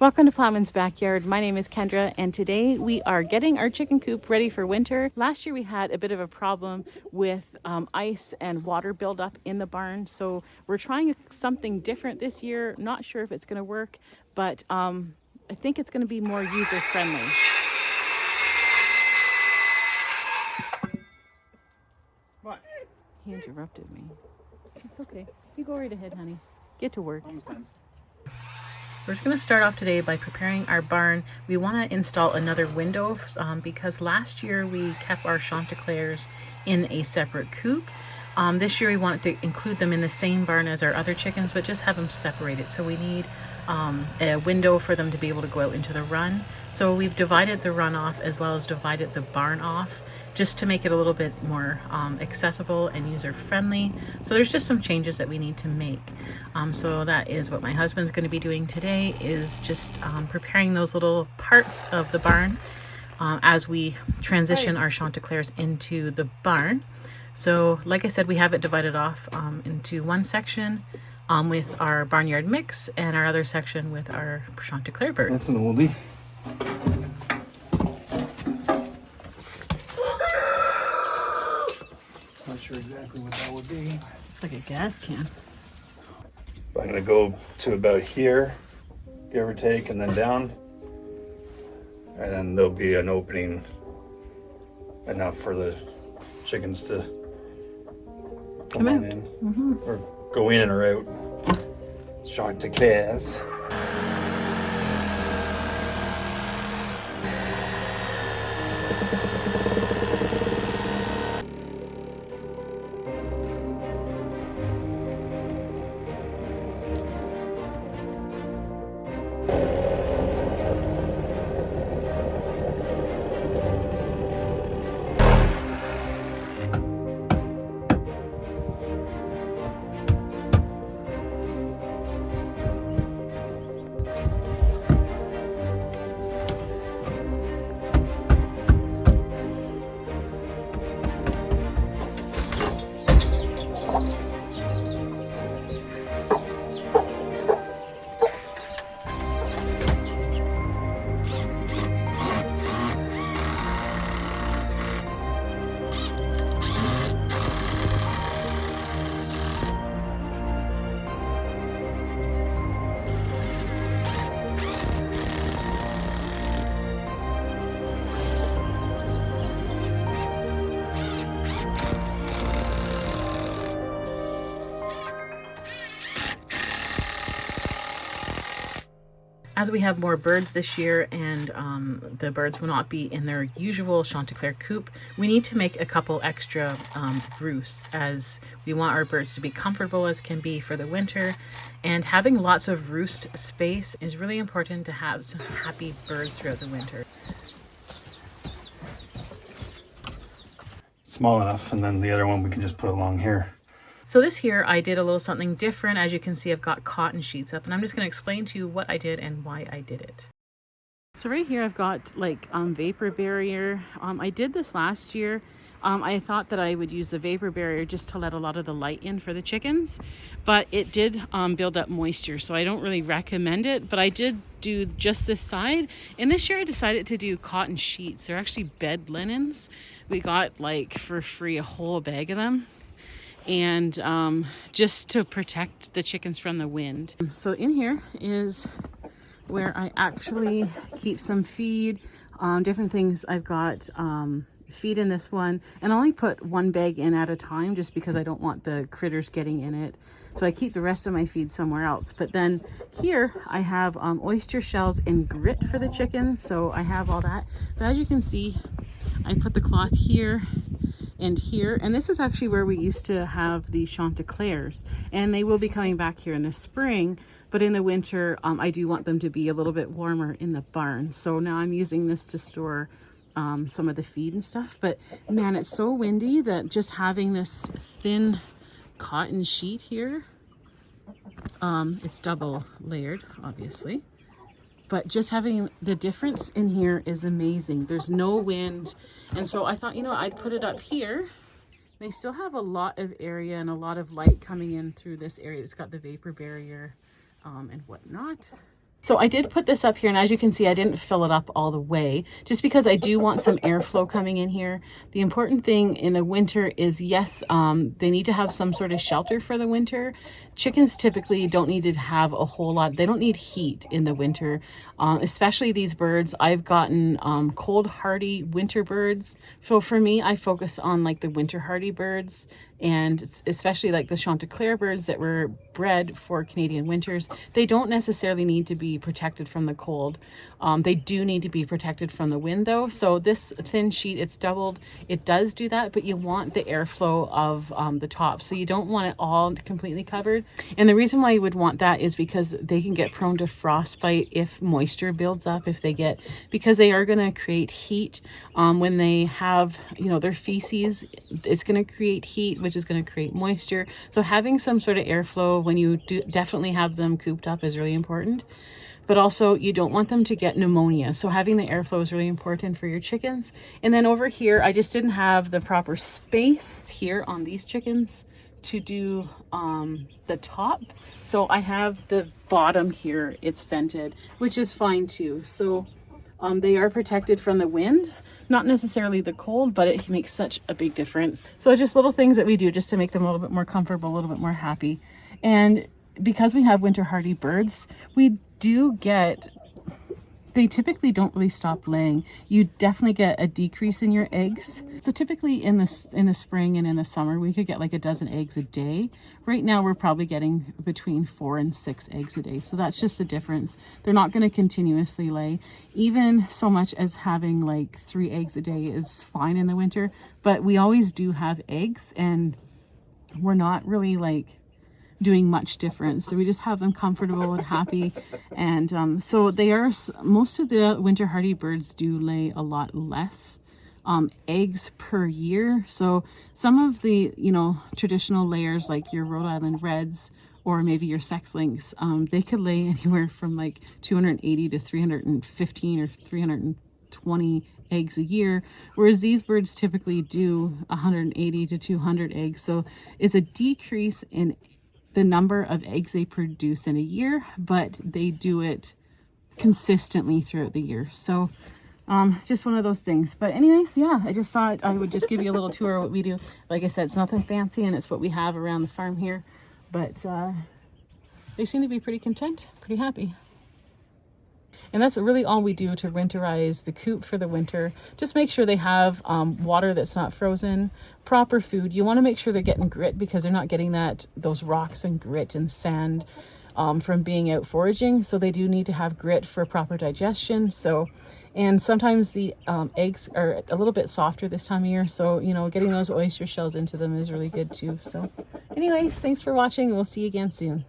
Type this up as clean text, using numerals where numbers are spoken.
Welcome to Plowman's Backyard. My name is Kendra, and today we are getting our chicken coop ready for winter. Last year we had a bit of a problem with ice and water buildup in the barn, so we're trying something different this year. Not sure if it's going to work, but I think it's going to be more user friendly. What? He interrupted me. It's okay. You go right ahead, honey. Get to work. We're just going to start off today by preparing our barn. We want to install another window because last year we kept our Chanticleers in a separate coop. This year we wanted to include them in the same barn as our other chickens, but just have them separated. So we need a window for them to be able to go out into the run. So we've divided the run off as well as divided the barn off, just to make it a little bit more accessible and user friendly. So there's just some changes that we need to make. So that is what my husband's going to be doing today, is just preparing those little parts of the barn as we transition our Chanticleers into the barn. So like I said, we have it divided off into one section with our barnyard mix and our other section with our Chanticleer birds. That's an oldie. Not sure exactly what that would be. It's like a gas can. I'm gonna go to about here, give or take, and then down. And then there'll be an opening enough for the chickens to come on in. Or go in or out. Chanticleers. As we have more birds this year and the birds will not be in their usual Chanticleer coop, we need to make a couple extra roosts, as we want our birds to be comfortable as can be for the winter. And having lots of roost space is really important to have some happy birds throughout the winter. Small enough, and then the other one we can just put along here. So this year I did a little something different. As you can see, I've got cotton sheets up, and I'm just going to explain to you what I did and why I did it. So right here I've got like vapor barrier. I did this last year. I thought that I would use the vapor barrier just to let a lot of the light in for the chickens, but it did build up moisture, so I don't really recommend it. But I did do just this side, and this year I decided to do cotton sheets. They're actually bed linens. We got like for free a whole bag of them, and just to protect the chickens from the wind. So in here is where I actually keep some feed, different things. I've got feed in this one, and I only put one bag in at a time just because I don't want the critters getting in it. So I keep the rest of my feed somewhere else. But then here I have oyster shells and grit for the chickens, so I have all that. But as you can see, I put the cloth here and here, and this is actually where we used to have the Chanticleers, and they will be coming back here in the spring, but in the winter I do want them to be a little bit warmer in the barn. So now I'm using this to store some of the feed and stuff. But man, it's so windy that just having this thin cotton sheet here, it's double layered obviously, but just having the difference in here is amazing. There's no wind. And so I thought, you know, I'd put it up here. They still have a lot of area and a lot of light coming in through this area. It's got the vapor barrier and whatnot. So I did put this up here, and as you can see, I didn't fill it up all the way, just because I do want some airflow coming in here. The important thing in the winter is, yes, they need to have some sort of shelter for the winter. Chickens typically don't need to have a whole lot. They don't need heat in the winter, especially these birds. I've gotten cold hardy winter birds. So for me, I focus on like the winter hardy birds, and especially like the Chanticleer birds that were bred for Canadian winters. They don't necessarily need to be protected from the cold. They do need to be protected from the wind though. So this thin sheet, it's doubled. It does do that, but you want the airflow of the top. So you don't want it all completely covered. And the reason why you would want that is because they can get prone to frostbite if moisture builds up, because they are going to create heat when they have, their feces. It's going to create heat, which is going to create moisture. So having some sort of airflow when you do definitely have them cooped up is really important. But also you don't want them to get pneumonia. So having the airflow is really important for your chickens. And then over here, I just didn't have the proper space here on these chickens to do the top. So I have the bottom here, it's vented, which is fine too. So they are protected from the wind, not necessarily the cold, but it makes such a big difference. So just little things that we do just to make them a little bit more comfortable, a little bit more happy. And because we have winter hardy birds, we do get, they typically don't really stop laying. You definitely get a decrease in your eggs. So typically in the spring and in the summer, we could get like a dozen eggs a day. Right now, we're probably getting between 4 and 6 eggs a day. So that's just the difference. They're not going to continuously lay. Even so much as having like 3 eggs a day is fine in the winter, but we always do have eggs, and we're not really like doing much difference. So we just have them comfortable and happy. And so they are, most of the winter hardy birds do lay a lot less eggs per year. So some of the, traditional layers like your Rhode Island Reds or maybe your sex-links, they could lay anywhere from like 280 to 315 or 320 eggs a year, whereas these birds typically do 180 to 200 eggs. So it's a decrease in the number of eggs they produce in a year, but they do it consistently throughout the year. So it's just one of those things. But anyways, yeah, I just thought I would just give you a little tour of what we do. Like I said, it's nothing fancy, and it's what we have around the farm here, but they seem to be pretty content, pretty happy. And that's really all we do to winterize the coop for the winter. Just make sure they have water that's not frozen, proper food. You want to make sure they're getting grit, because they're not getting those rocks and grit and sand from being out foraging. So they do need to have grit for proper digestion. So, and sometimes the eggs are a little bit softer this time of year. So, getting those oyster shells into them is really good too. So anyways, thanks for watching, and we'll see you again soon.